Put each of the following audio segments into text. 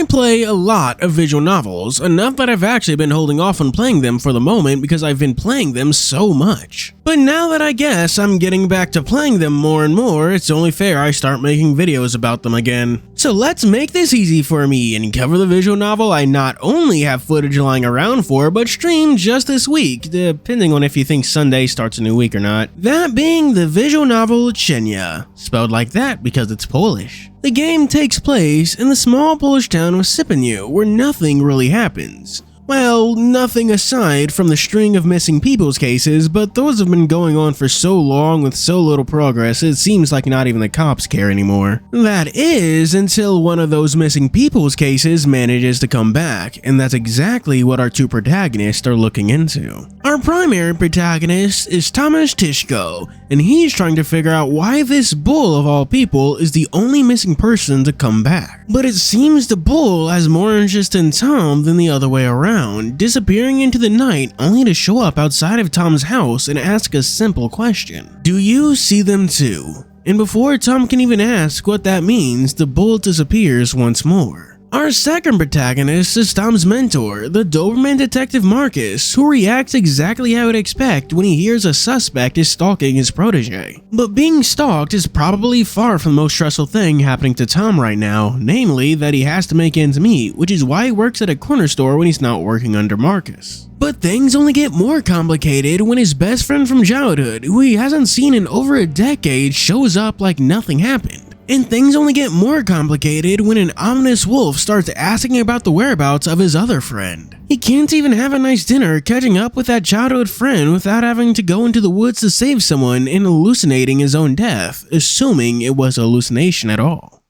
I play a lot of visual novels, enough that I've actually been holding off on playing them for the moment because I've been playing them so much. But now that I guess I'm getting back to playing them more and more, it's only fair I start making videos about them again. So let's make this easy for me and cover the visual novel I not only have footage lying around for, but streamed just this week, depending on if you think Sunday starts a new week or not. That being the visual novel Cienie, spelled like that because it's Polish. The game takes place in the small Polish town of Cienie, where nothing really happens. Well, nothing aside from the string of missing people's cases, but those have been going on for so long with so little progress it seems like not even the cops care anymore. That is, until one of those missing people's cases manages to come back, and that's exactly what our two protagonists are looking into. Our primary protagonist is Tomasz Tyszko, and he's trying to figure out why this bull of all people is the only missing person to come back. But it seems the bull has more interest in Tom than the other way around, disappearing into the night only to show up outside of Tom's house and ask a simple question. Do you see them too? And before Tom can even ask what that means, the bull disappears once more. Our second protagonist is Tom's mentor, the Doberman detective Marcus, who reacts exactly how you'd expect when he hears a suspect is stalking his protege. But being stalked is probably far from the most stressful thing happening to Tom right now, namely that he has to make ends meet, which is why he works at a corner store when he's not working under Marcus. But things only get more complicated when his best friend from childhood, who he hasn't seen in over a decade, shows up like nothing happened. And things only get more complicated when an ominous wolf starts asking about the whereabouts of his other friend. He can't even have a nice dinner catching up with that childhood friend without having to go into the woods to save someone and hallucinating his own death, assuming it was a hallucination at all.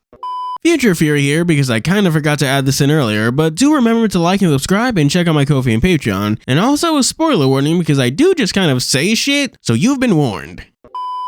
Future Fury here because I kind of forgot to add this in earlier, but do remember to like and subscribe and check out my Ko-fi and Patreon, and also a spoiler warning because I do just kind of say shit, so you've been warned.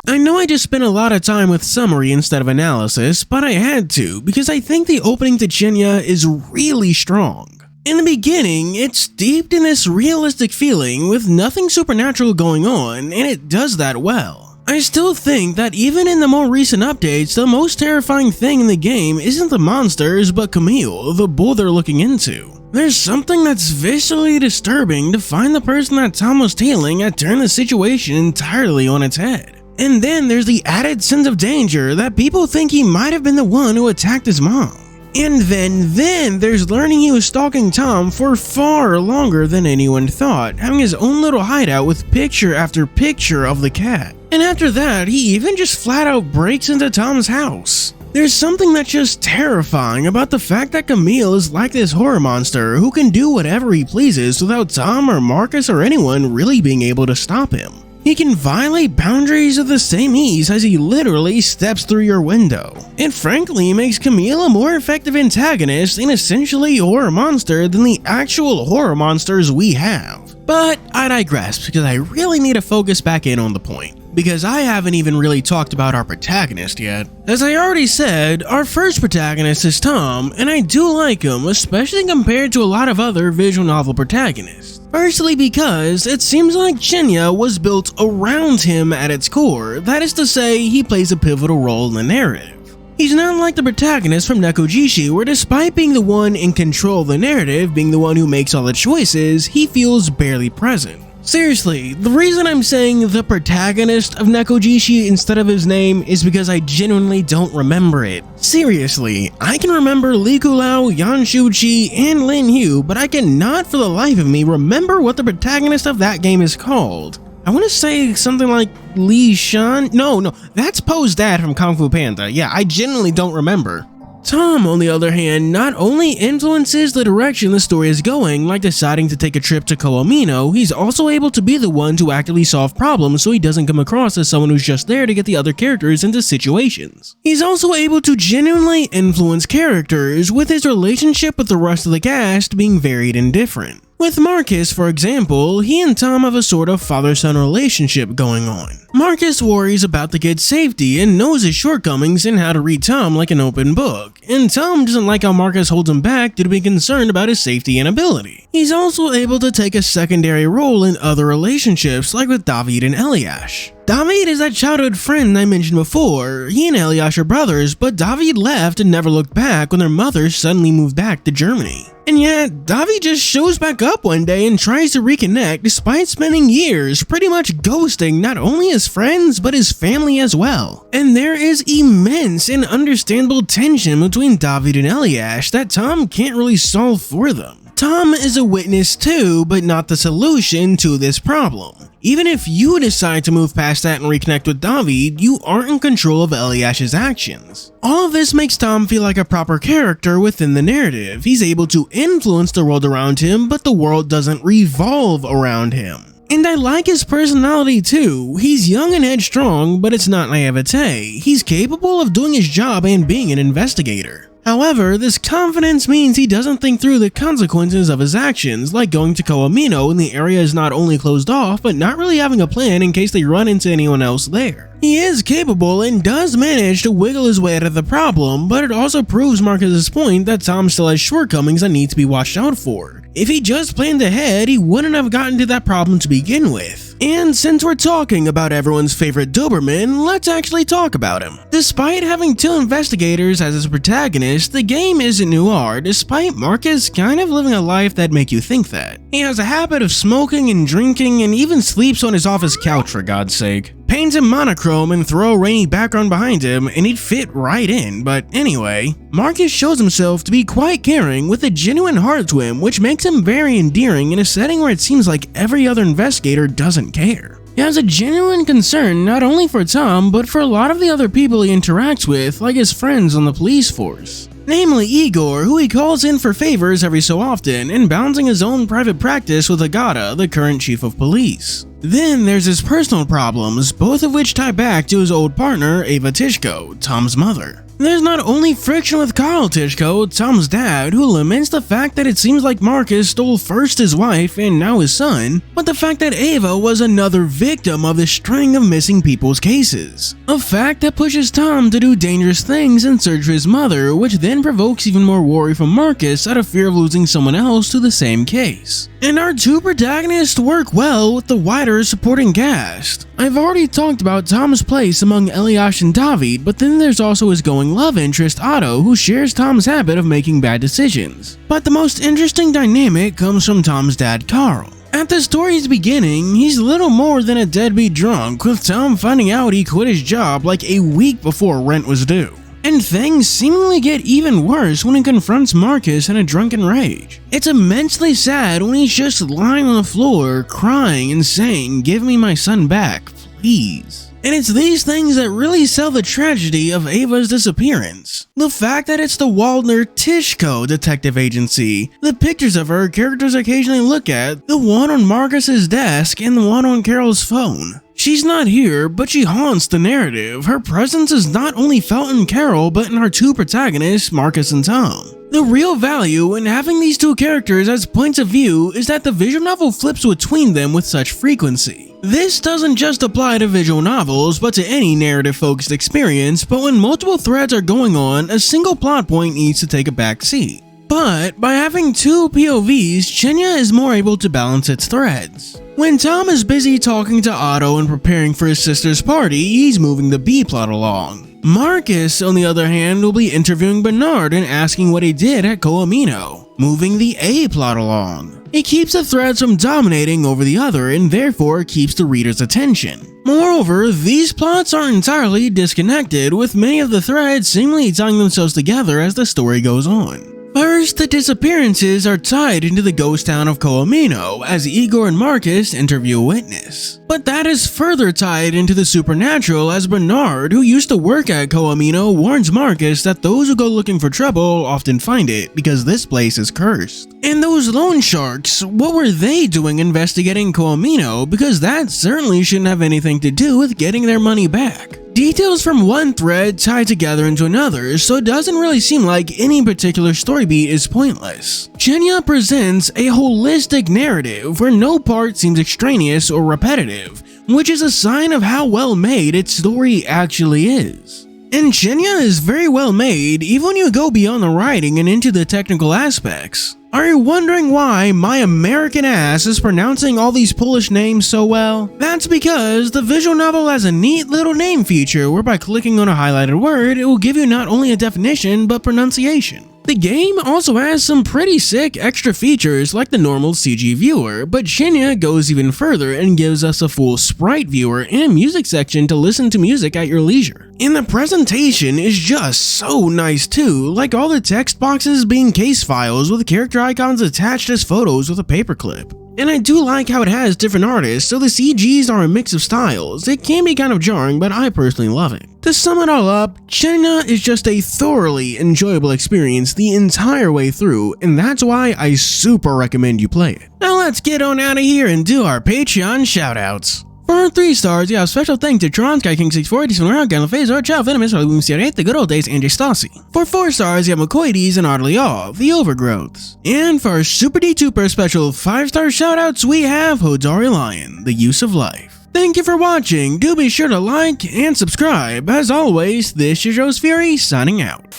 I know I just spent a lot of time with summary instead of analysis, but I had to because I think the opening to Cienie is really strong. In the beginning, it's steeped in this realistic feeling with nothing supernatural going on, and it does that well. I still think that even in the more recent updates, the most terrifying thing in the game isn't the monsters, but Camille, the bull they're looking into. There's something that's visually disturbing to find the person that Tom was tailing had turned the situation entirely on its head. And then there's the added sense of danger that people think he might have been the one who attacked his mom. And then there's learning he was stalking Tom for far longer than anyone thought, having his own little hideout with picture after picture of the cat. And after that, he even just flat out breaks into Tom's house. There's something that's just terrifying about the fact that Camille is like this horror monster who can do whatever he pleases without Tom or Marcus or anyone really being able to stop him. He can violate boundaries with the same ease as he literally steps through your window. It frankly makes Camille a more effective antagonist and essentially a horror monster than the actual horror monsters we have. But I digress because I really need to focus back in on the point, because I haven't even really talked about our protagonist yet. As I already said, our first protagonist is Tom, and I do like him, especially compared to a lot of other visual novel protagonists. Firstly because it seems like Cienie was built around him at its core, that is to say, he plays a pivotal role in the narrative. He's not like the protagonist from Nekojishi, where despite being the one in control of the narrative, being the one who makes all the choices, he feels barely present. Seriously, the reason I'm saying the protagonist of Nekojishi instead of his name is because I genuinely don't remember it. Seriously, I can remember Li Kulao, Yan Shuqi, and Lin Hu, but I cannot for the life of me remember what the protagonist of that game is called. I want to say something like Li Shan? No, that's Poe's dad from Kung Fu Panda. Yeah, I genuinely don't remember. Tom, on the other hand, not only influences the direction the story is going, like deciding to take a trip to Koamino, he's also able to be the one to actively solve problems so he doesn't come across as someone who's just there to get the other characters into situations. He's also able to genuinely influence characters, with his relationship with the rest of the cast being varied and different. With Marcus, for example, he and Tom have a sort of father-son relationship going on. Marcus worries about the kid's safety and knows his shortcomings and how to read Tom like an open book, and Tom doesn't like how Marcus holds him back due to being concerned about his safety and ability. He's also able to take a secondary role in other relationships like with David and Eliash. David is that childhood friend I mentioned before. He and Eliash are brothers, but David left and never looked back when their mother suddenly moved back to Germany. And yet, David just shows back up one day and tries to reconnect despite spending years pretty much ghosting not only his friends but his family as well. And there is immense and understandable tension between David and Eliash that Tom can't really solve for them. Tom is a witness too, but not the solution to this problem. Even if you decide to move past that and reconnect with David, you aren't in control of Eliash's actions. All of this makes Tom feel like a proper character within the narrative. He's able to influence the world around him, but the world doesn't revolve around him. And I like his personality too. He's young and headstrong, but it's not naivete. He's capable of doing his job and being an investigator. However, this confidence means he doesn't think through the consequences of his actions, like going to Coamino when the area is not only closed off, but not really having a plan in case they run into anyone else there. He is capable and does manage to wiggle his way out of the problem, but it also proves Marcus's point that Tom still has shortcomings that need to be watched out for. If he just planned ahead, he wouldn't have gotten to that problem to begin with. And since we're talking about everyone's favorite Doberman, let's actually talk about him. Despite having two investigators as his protagonists, the game isn't noir, despite Marcus kind of living a life that'd make you think that. He has a habit of smoking and drinking and even sleeps on his office couch for God's sake. Paint him monochrome and throw a rainy background behind him and he'd fit right in, but anyway, Marcus shows himself to be quite caring with a genuine heart to him, which makes him very endearing in a setting where it seems like every other investigator doesn't care. He has a genuine concern not only for Tom, but for a lot of the other people he interacts with, like his friends on the police force. Namely Igor, who he calls in for favors every so often, and balancing his own private practice with Agata, the current chief of police. Then there's his personal problems, both of which tie back to his old partner, Ava Tishko, Tom's mother. There's not only friction with Kyle Tishko, Tom's dad, who laments the fact that it seems like Marcus stole first his wife and now his son, but the fact that Ava was another victim of the string of missing people's cases. A fact that pushes Tom to do dangerous things in search of his mother, which then provokes even more worry from Marcus out of fear of losing someone else to the same case. And our two protagonists work well with the wider supporting cast. I've already talked about Tom's place among Eliash and David, but then there's also his going love interest Otto, who shares Tom's habit of making bad decisions. But the most interesting dynamic comes from Tom's dad Carl. At the story's beginning, he's little more than a deadbeat drunk, with Tom finding out he quit his job like a week before rent was due. And things seemingly get even worse when he confronts Marcus in a drunken rage. It's immensely sad when he's just lying on the floor, crying and saying, "Give me my son back, please." And it's these things that really sell the tragedy of Ava's disappearance. The fact that it's the Waldner Tishko detective agency, the pictures of her characters occasionally look at, the one on Marcus's desk and the one on Carol's phone. She's not here, but she haunts the narrative. Her presence is not only felt in Carol, but in our two protagonists, Marcus and Tom. The real value in having these two characters as points of view is that the visual novel flips between them with such frequency. This doesn't just apply to visual novels, but to any narrative-focused experience, but when multiple threads are going on, a single plot point needs to take a back seat. But by having two POVs, Cienie is more able to balance its threads. When Tom is busy talking to Otto and preparing for his sister's party, he's moving the B-plot along. Marcus, on the other hand, will be interviewing Bernard and asking what he did at Coamino, moving the A-plot along. It keeps the threads from dominating over the other and therefore keeps the reader's attention. Moreover, these plots aren't entirely disconnected, with many of the threads seemingly tying themselves together as the story goes on. First, the disappearances are tied into the ghost town of Coamino as Igor and Marcus interview a witness. But that is further tied into the supernatural as Bernard, who used to work at Coamino, warns Marcus that those who go looking for trouble often find it because this place is cursed. And those loan sharks, what were they doing investigating Coamino? Because that certainly shouldn't have anything to do with getting their money back. Details from one thread tie together into another, so it doesn't really seem like any particular story beat is pointless. Cienie presents a holistic narrative where no part seems extraneous or repetitive, which is a sign of how well made its story actually is. And Cienie is very well made even when you go beyond the writing and into the technical aspects. Are you wondering why my American ass is pronouncing all these Polish names so well? That's because the visual novel has a neat little name feature where by clicking on a highlighted word, it will give you not only a definition but pronunciation. The game also has some pretty sick extra features like the normal CG viewer, but Cienie goes even further and gives us a full sprite viewer and a music section to listen to music at your leisure. And the presentation is just so nice too, like all the text boxes being case files with character icons attached as photos with a paperclip. And I do like how it has different artists, so the CGs are a mix of styles. It can be kind of jarring, but I personally love it. To sum it all up, Cienie is just a thoroughly enjoyable experience the entire way through, and that's why I super recommend you play it. Now let's get on out of here and do our Patreon shoutouts. For our 3 stars, we have special thanks to Tron, Sky King 640, Disney Round, Gallon Phasor, Chow Venomous, Harley Sierra 8, The Good Old Days, and Stassi. For 4 stars, you have McCoides and Oddly All, The Overgrowths. And for our Super D2per special 5-star shoutouts, we have Hodari Lion, The Use of Life. Thank you for watching, do be sure to like and subscribe. As always, this is Rose Fury signing out.